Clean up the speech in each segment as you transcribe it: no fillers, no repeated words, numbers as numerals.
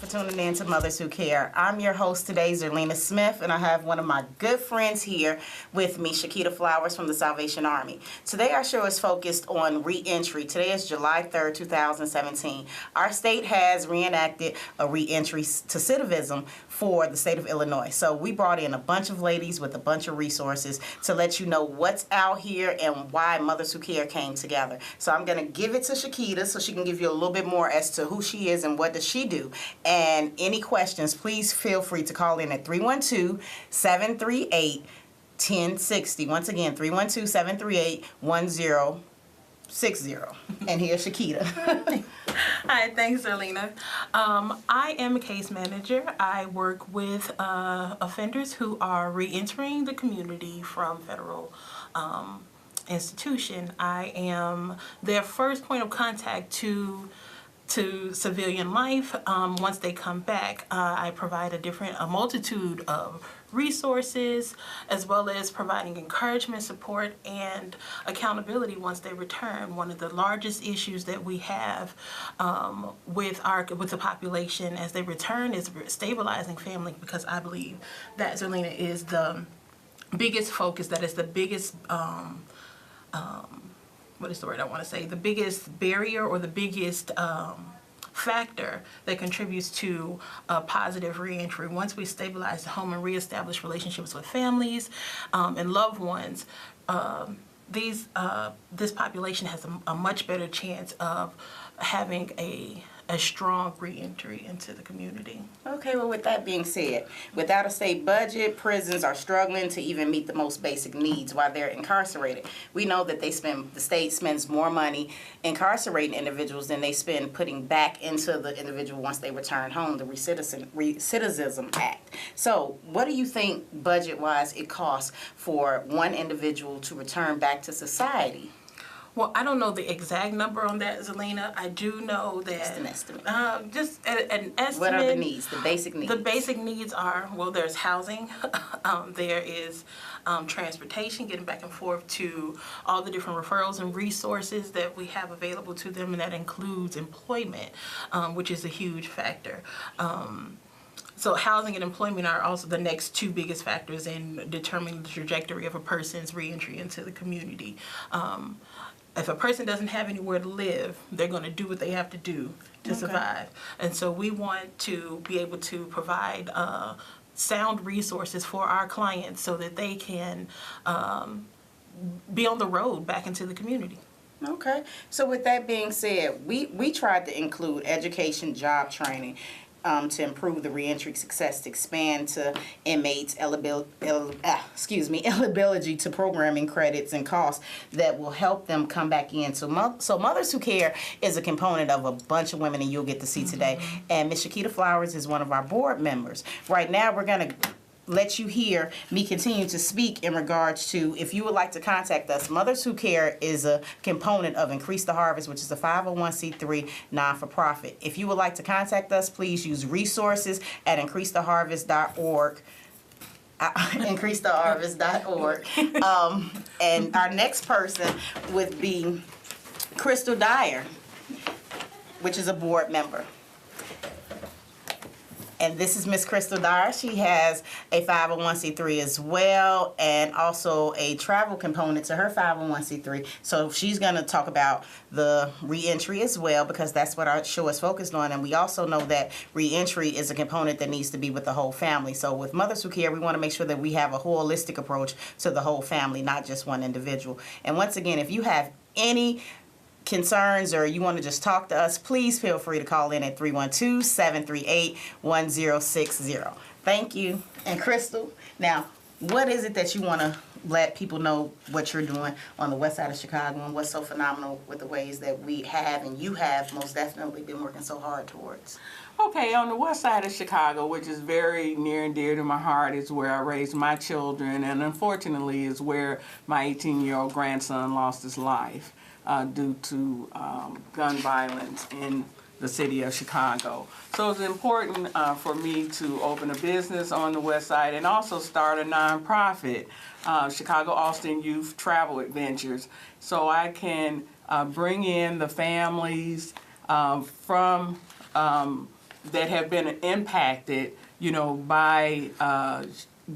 tuning in to Mothers Who Care. I'm your host today, Zerlina Smith, and I have one of my good friends here with me, Shakia Flowers from the Salvation Army. Today our show is focused on re-entry. Today is July 3rd, 2017. Our state has reenacted a re-entry to citivism for the state of Illinois. So we brought in a bunch of ladies with a bunch of resources to let you know what's out here and why Mothers Who Care came together. So I'm going to give it to Shakia so she can give you a little bit more as to who she is and what does she do. And any questions, please feel free to call in at 312-738-1060. Once again, 312-738-1060. And here's Shakia. Hi, thanks, Zerlina. I am a case manager. I work with offenders who are re-entering the community from federal institution. I am their first point of contact to civilian life. Once they come back, I provide a multitude of resources, as well as providing encouragement, support, and accountability once they return. One of the largest issues that we have with the population as they return is stabilizing family, because I believe that, Zerlina, is the biggest focus, that is the biggest what is the word I want to say? The biggest barrier or the biggest factor that contributes to a positive reentry. Once we stabilize the home and reestablish relationships with families and loved ones, this population has a much better chance of having a strong reentry into the community. Okay, well, with that being said, without a state budget, prisons are struggling to even meet the most basic needs while they're incarcerated. We know that the state spends more money incarcerating individuals than they spend putting back into the individual once they return home, the Recidivism Act. So what do you think budget-wise it costs for one individual to return back to society? Well, I don't know the exact number on that, Zerlina. I do know that... Just an estimate. Just an estimate. What are the needs, the basic needs? The basic needs are, well, there's housing. There is transportation, getting back and forth to all the different referrals and resources that we have available to them, and that includes employment, which is a huge factor. So housing and employment are also the next two biggest factors in determining the trajectory of a person's reentry into the community. If a person doesn't have anywhere to live, they're going to do what they have to do to survive. And so we want to be able to provide sound resources for our clients so that they can be on the road back into the community. Okay. So with that being said, we tried to include education, job training, to improve the reentry success, to expand to inmates' eligibility to programming credits and costs that will help them come back in. So Mothers Who Care is a component of a bunch of women, and you'll get to see today. And Ms. Shakia Flowers is one of our board members. Right now, we're going to let you hear me continue to speak in regards to, if you would like to contact us, Mothers Who Care is a component of Increase the Harvest, which is a 501c3 non-for-profit. If you would like to contact us, please use resources at increasetheharvest.org. increasetheharvest.org. And our next person would be Crystal Dyer, which is a board member. And this is Miss Crystal Dyer. She has a 501c3 as well, and also a travel component to her 501c3. So she's going to talk about the reentry as well, because that's what our show is focused on. And we also know that reentry is a component that needs to be with the whole family. So with Mothers Who Care, we want to make sure that we have a holistic approach to the whole family, not just one individual. And once again, if you have any concerns or you want to just talk to us, please feel free to call in at 312-738-1060. Thank you. And Crystal, now, what is it that you want to let people know what you're doing on the west side of Chicago, and what's so phenomenal with the ways that we have, and you have most definitely been working so hard towards? Okay, on the west side of Chicago, which is very near and dear to my heart, is where I raised my children, and unfortunately is where my 18-year-old grandson lost his life due to gun violence in the city of Chicago. So it's important for me to open a business on the west side and also start a nonprofit, Chicago Austin Youth Travel Adventures, so I can bring in the families from that have been impacted, by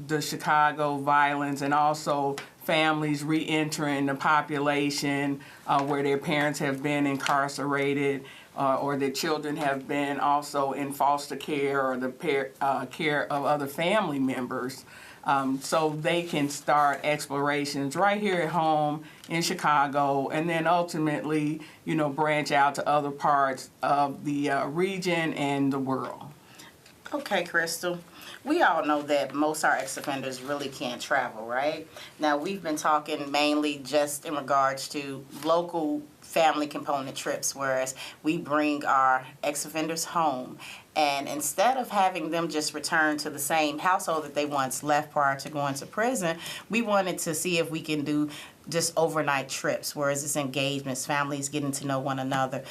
the Chicago violence, and also families re-entering the population where their parents have been incarcerated, or their children have been also in foster care, or the care of other family members. So they can start explorations right here at home in Chicago, and then ultimately, branch out to other parts of the region and the world. Okay, Crystal. We all know that most our ex-offenders really can't travel, right? Now, we've been talking mainly just in regards to local family component trips, whereas we bring our ex-offenders home, and instead of having them just return to the same household that they once left prior to going to prison, we wanted to see if we can do just overnight trips, whereas it's engagements, families getting to know one another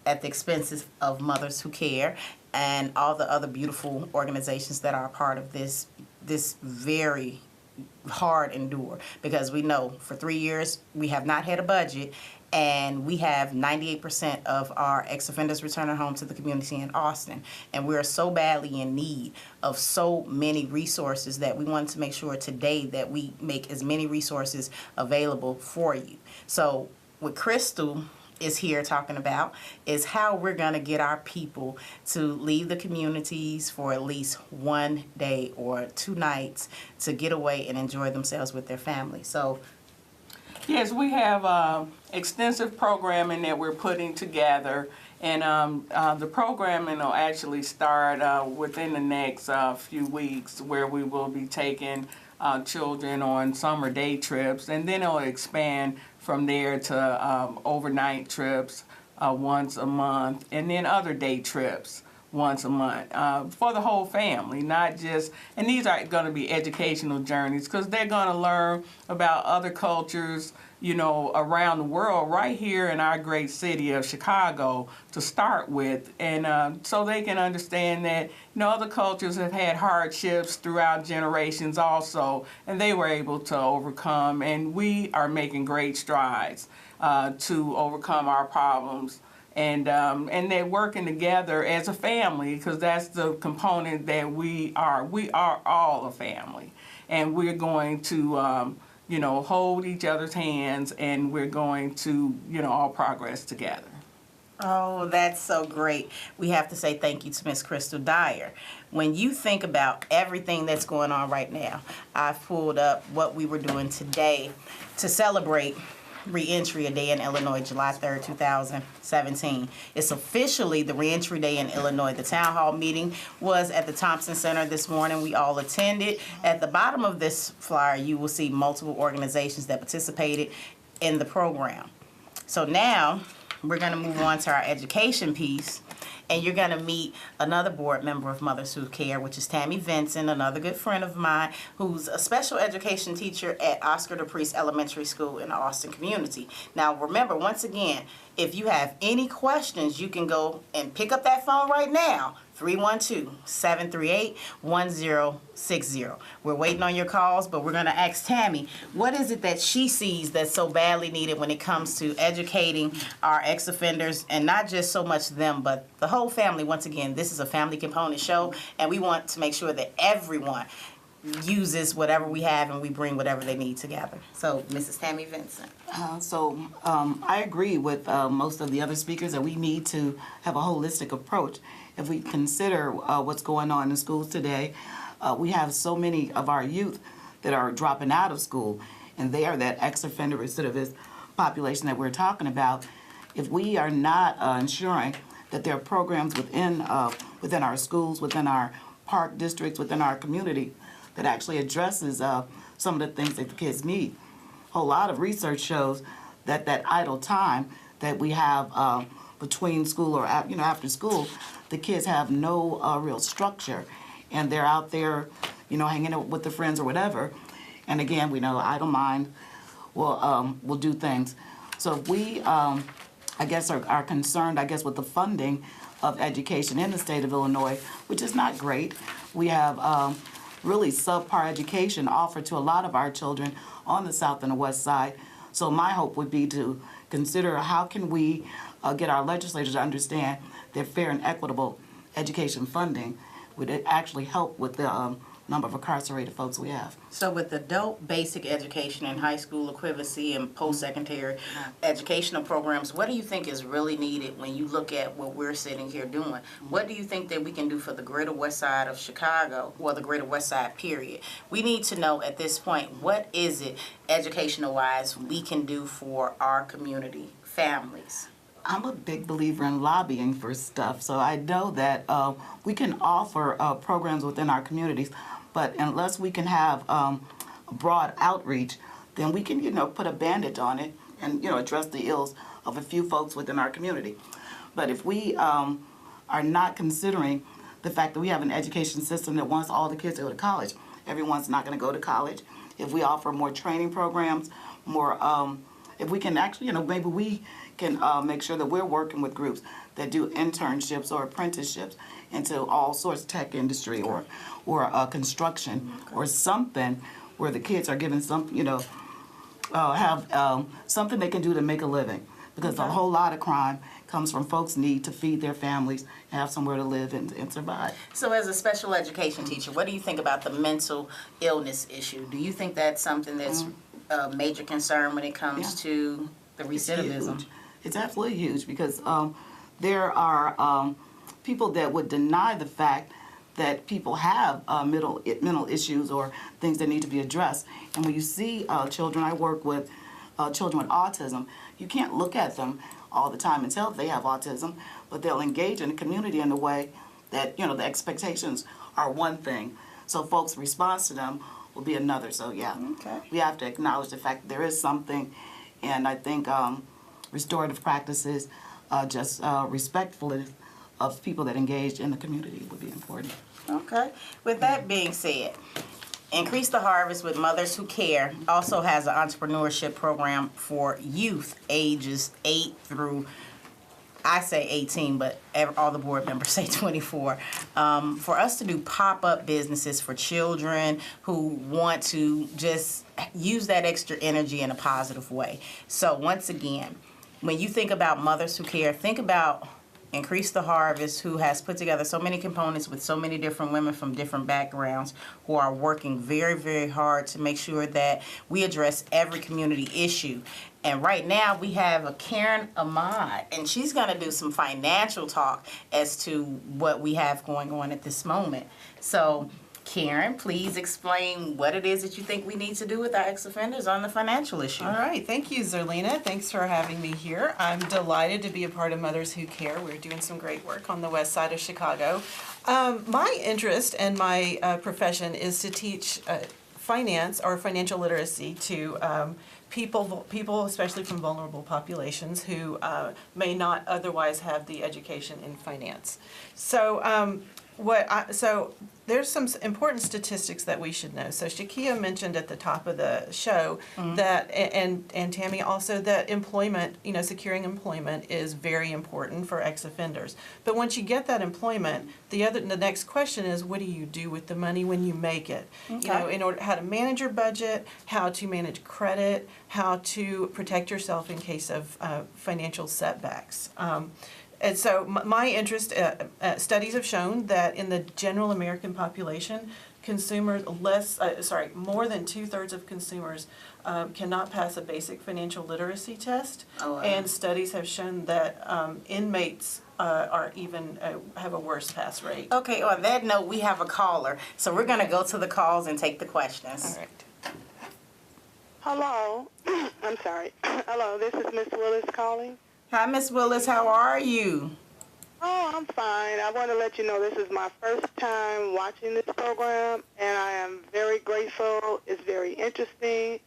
at the expenses of Mothers Who Care and all the other beautiful organizations that are a part of this very hard endure, because we know for 3 years we have not had a budget, and we have 98% of our ex-offenders returning home to the community in Austin, and we're so badly in need of so many resources that we wanted to make sure today that we make as many resources available for you. So what Crystal is here talking about is how we're going to get our people to leave the communities for at least 1 day or 2 nights to get away and enjoy themselves with their family. So yes, we have extensive programming that we're putting together, and the programming will actually start within the next few weeks, where we will be taking children on summer day trips, and then it'll expand from there to overnight trips once a month, and then other day trips once a month for the whole family, not just, and these are going to be educational journeys, because they're going to learn about other cultures, around the world, right here in our great city of Chicago to start with, and so they can understand that, other cultures have had hardships throughout generations also, and they were able to overcome, and we are making great strides to overcome our problems. And they're working together as a family, because that's the component that we are. We are all a family, and we're going to hold each other's hands, and we're going to all progress together. oh, that's so great. We have to say thank you to Miss Crystal Dyer. When you think about everything that's going on right now, I've pulled up what we were doing today to celebrate Reentry Day in Illinois, July 3rd, 2017. It's officially the Reentry Day in Illinois. The town hall meeting was at the Thompson Center this morning. We all attended. At the bottom of this flyer, you will see multiple organizations that participated in the program. So now we're going to move on to our education piece, and you're going to meet another board member of Mothers Who Care, which is Tammie Vinson, another good friend of mine, who's a special education teacher at Oscar DePriest Elementary School in the Austin community. Now, remember, once again, if you have any questions, you can go and pick up that phone right now, 312-738-1060. We're waiting on your calls, but we're going to ask Tammie, what is it that she sees that's so badly needed when it comes to educating our ex-offenders, and not just so much them, but the whole family. Once again, this is a family component show, and we want to make sure that everyone uses whatever we have, and we bring whatever they need together. So, Mrs. Tammie Vinson. I agree with most of the other speakers that we need to have a holistic approach. If we consider what's going on in schools today, we have so many of our youth that are dropping out of school, and they are that ex-offender recidivist population that we're talking about. If we are not ensuring that there are programs within our schools, within our park districts, within our community, that actually addresses some of the things that the kids need. A whole lot of research shows that that idle time that we have between school or after school, the kids have no real structure, and they're out there, hanging out with their friends or whatever. And again, we know idle mind will do things. So if we, are concerned, with the funding of education in the state of Illinois, which is not great. We have really subpar education offered to a lot of our children on the south and the west side. So my hope would be to consider how can we get our legislators to understand that fair and equitable education funding would actually help with the number of incarcerated folks we have. So with adult basic education and high school equivalency and post-secondary educational programs, what do you think is really needed when you look at what we're sitting here doing? What do you think that we can do for the greater west side of Chicago, or the greater west side period? We need to know at this point, what is it educational-wise we can do for our community families? I'm a big believer in lobbying for stuff, so I know that we can offer programs within our communities, but unless we can have broad outreach, then we can, put a bandage on it and, address the ills of a few folks within our community. But if we are not considering the fact that we have an education system that wants all the kids to go to college, everyone's not going to go to college. If we offer more training programs, more, if we can actually, maybe we can make sure that we're working with groups that do internships or apprenticeships into all sorts of tech industry or construction or something where the kids are given some, have something they can do to make a living. Because a whole lot of crime comes from folks' need to feed their families, have somewhere to live and survive. So as a special education teacher, what do you think about the mental illness issue? Do you think that's something that's a major concern when it comes to the recidivism? Huge. It's absolutely huge because there are people that would deny the fact that people have mental issues or things that need to be addressed. And when you see children, I work with children with autism, you can't look at them all the time and tell if they have autism, but they'll engage in the community in a way that, the expectations are one thing. So folks' response to them will be another. So we have to acknowledge the fact that there is something, and I think restorative practices, just respectful of people that engage in the community would be important. Okay. With that being said, Increase the Harvest with Mothers Who Care also has an entrepreneurship program for youth ages 8 through, I say 18, but all the board members say 24, for us to do pop-up businesses for children who want to just use that extra energy in a positive way. So once again, when you think about Mothers Who Care, think about Increase the Harvest, who has put together so many components with so many different women from different backgrounds who are working very, very hard to make sure that we address every community issue. And right now we have a Karen Ahmed, and she's going to do some financial talk as to what we have going on at this moment. So Karen, please explain what it is that you think we need to do with our ex-offenders on the financial issue. All right. Thank you, Zerlina. Thanks for having me here. I'm delighted to be a part of Mothers Who Care. We're doing some great work on the west side of Chicago. My interest and my profession is to teach finance or financial literacy to people, especially from vulnerable populations who may not otherwise have the education in finance. So there's some important statistics that we should know. So Shakia mentioned at the top of the show that, and Tammie also, that employment, securing employment is very important for ex-offenders. But once you get that employment, the next question is, what do you do with the money when you make it? Okay. In order how to manage your budget, how to manage credit, how to protect yourself in case of financial setbacks. And so my interest, studies have shown that in the general American population, consumers, more than 2/3 of consumers cannot pass a basic financial literacy test. Oh, wow. And studies have shown that inmates are even have a worse pass rate. Okay, on that note, we have a caller. So we're going to go to the calls and take the questions. All right. Hello. I'm sorry. Hello, this is Miss Willis calling. Hi, Miss Willis. How are you? Oh, I'm fine. I want to let you know this is my first time watching this program, and I am very grateful. It's very interesting.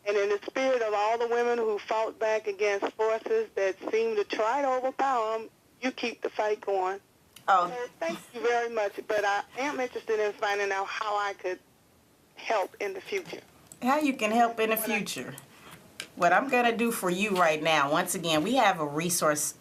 And in the spirit of all the women who fought back against forces that seem to try to overpower them, you keep the fight going. Oh, So thank you very much. But I am interested in finding out how I could help in the future. how you can help in the future? what I'm going to do for you right now, once again, we have a resource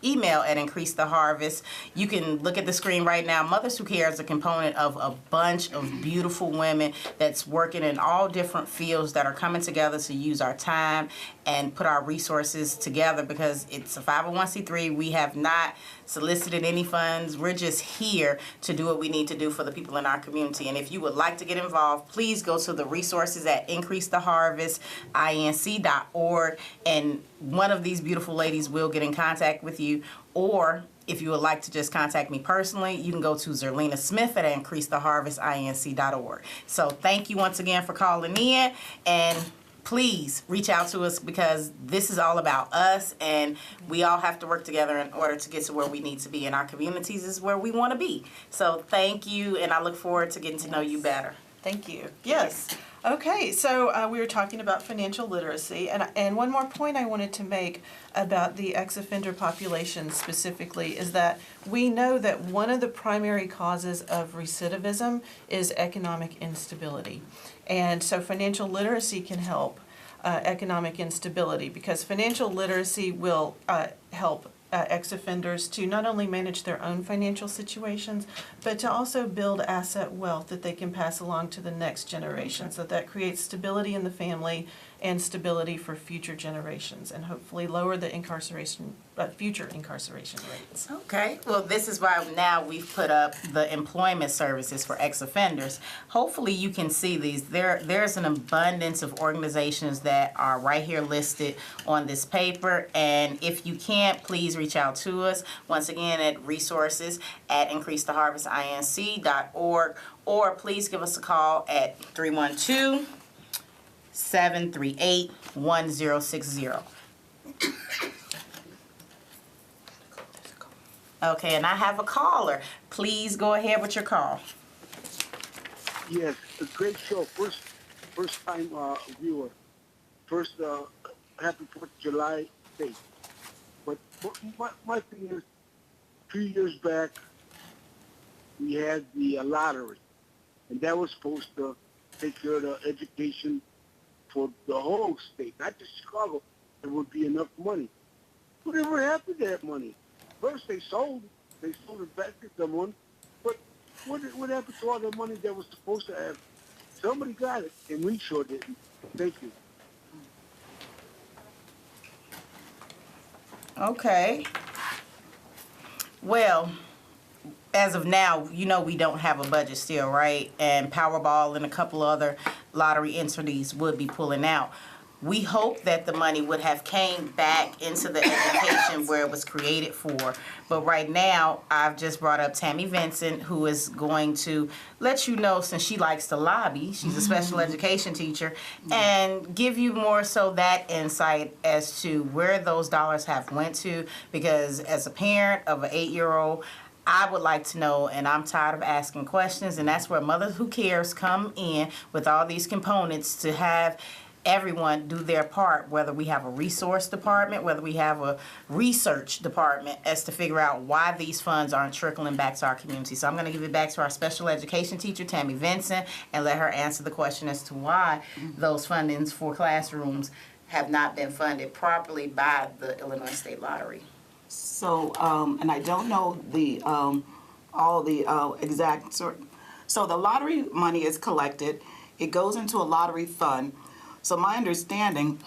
email at Increase the Harvest. You can look at the screen right now. Mothers Who Care is a component of a bunch of beautiful women that's working in all different fields that are coming together to use our time and put our resources together, because it's a 501c3. We have not solicited any funds. We're just here to do what we need to do for the people in our community. And if you would like to get involved, please go to the resources at increasetheharvestinc.org, and one of these beautiful ladies will get in contact with you. Or if you would like to just contact me personally, you can go to Zerlina Smith at increasetheharvestinc.org. So thank you once again for calling in, and please reach out to us, because this is all about us, and we all have to work together in order to get to where we need to be, and our communities is where we want to be. So thank you, and I look forward to getting to know you better. Thank you. Yes. Okay, so we were talking about financial literacy, and one more point I wanted to make about the ex-offender population specifically is that we know that one of the primary causes of recidivism is economic instability. And so financial literacy can help economic instability, because financial literacy will help ex-offenders to not only manage their own financial situations, but to also build asset wealth that they can pass along to the next generation. So that creates stability in the family and stability for future generations, and hopefully lower the future incarceration rates. Okay, well, this is why now we've put up the employment services for ex-offenders. Hopefully you can see these. There's an abundance of organizations that are right here listed on this paper, and if you can't, please reach out to us once again at resources at increasetheharvestinc.org, or please give us a call at 312-738-1060. Okay, and I have a caller. Please go ahead with your call. Yes, a great show. First time viewer. First, happy 4th of July Day. But my thing is, 2 years back, we had the lottery, and that was supposed to take care of the education for the whole state, not just Chicago. There would be enough money. Whatever happened to that money? First, they sold it back to someone, but what happened to all the money that was supposed to have? Somebody got it, and we sure didn't. Thank you. Okay. Well, as of now, you know we don't have a budget still, right? And Powerball and a couple other lottery entities would be pulling out. We hope that the money would have came back into the education where it was created for. But right now, I've just brought up Tammie Vinson, who is going to let you know, since she likes to lobby, she's a special education teacher, and give you more so that insight as to where those dollars have went to. Because as a parent of an 8-year-old, I would like to know, and I'm tired of asking questions, and that's where Mothers Who Cares come in with all these components to have everyone do their part, whether we have a resource department, whether we have a research department, as to figure out why these funds aren't trickling back to our community. So I'm going to give it back to our special education teacher, Tammie Vinson, and let her answer the question as to why those fundings for classrooms have not been funded properly by the Illinois State Lottery. So, and I don't know the all the exact sort. So the lottery money is collected. It goes into a lottery fund. So my understanding,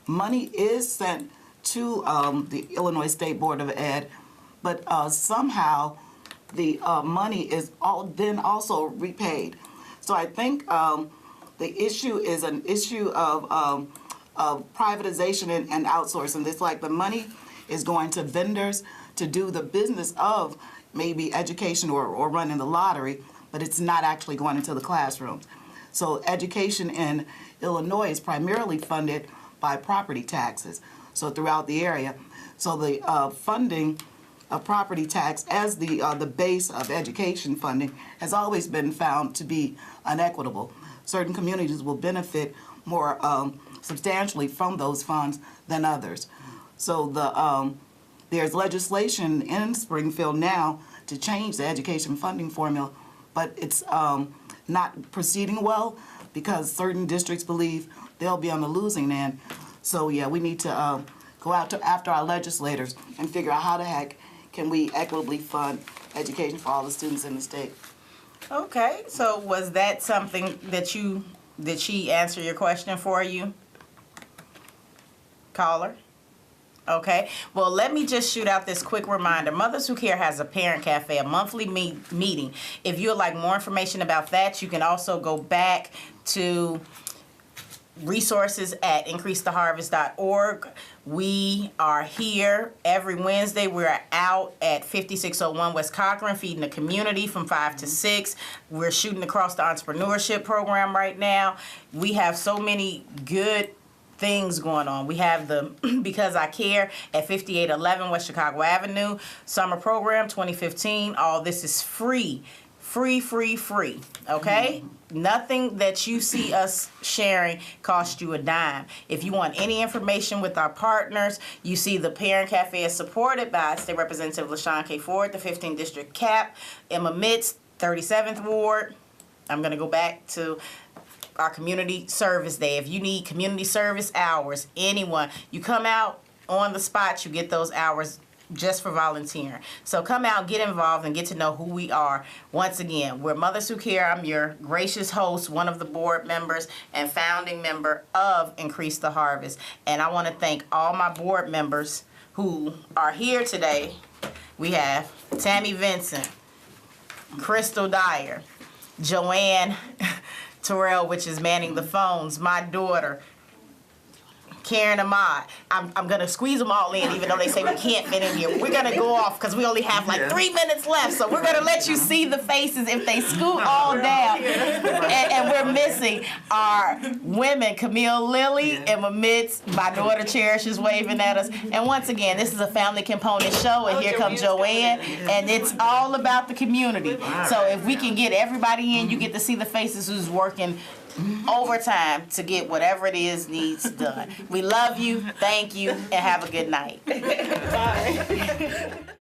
money is sent to the Illinois State Board of Ed, but somehow the money is then also repaid. So I think the issue is an issue of privatization and outsourcing. It's like the money is going to vendors to do the business of maybe education or running the lottery, but it's not actually going into the classrooms. So education in Illinois is primarily funded by property taxes, so throughout the area. So the funding of property tax as the base of education funding has always been found to be unequitable. Certain communities will benefit more substantially from those funds than others. So there's legislation in Springfield now to change the education funding formula, but it's not proceeding well because certain districts believe they'll be on the losing end. So yeah, we need to go out to after our legislators and figure out how the heck can we equitably fund education for all the students in the state. Okay, so was that something that did she answer your question for you? Caller? Okay, well, let me just shoot out this quick reminder. Mothers Who Care has a parent cafe, a monthly meeting. If you would like more information about that, you can also go back to resources at increasetheharvest.org. We are here every Wednesday. We're out at 5601 West Cochran, feeding the community from 5 to 6. We're shooting across the entrepreneurship program right now. We have so many good things going on. We have the Because I Care at 5811 West Chicago Avenue summer program 2015. All this is free. Free, okay? Nothing that you see us sharing costs you a dime. If you want any information with our partners, you see the Parent Cafe is supported by State Representative LaShawn K. Ford, the 15th District Cap, Emma Mitz, 37th Ward. I'm going to go back to our community service day. If you need community service hours, anyone, you come out on the spot, you get those hours just for volunteering. So come out, get involved, and get to know who we are. Once again, we're Mothers Who Care. I'm your gracious host, one of the board members and founding member of Increase the Harvest. And I want to thank all my board members who are here today. We have Tammie Vinson, Crystal Dyer, Joanne Terrell, which is manning the phones, my daughter, Karen Ahmed. I'm going to squeeze them all in, even though they say we can't fit in here. We're going to go off because we only have like 3 minutes left. So we're going to let you see the faces if they scoot all down. And we're missing our women, Camille Lilly, Emma Mitz, my daughter Cherish is waving at us. And once again, this is a family component show, and here comes Joanne. And it's all about the community. So if we can get everybody in, you get to see the faces who's working overtime to get whatever it is needs done. We love you, thank you, and have a good night. Bye.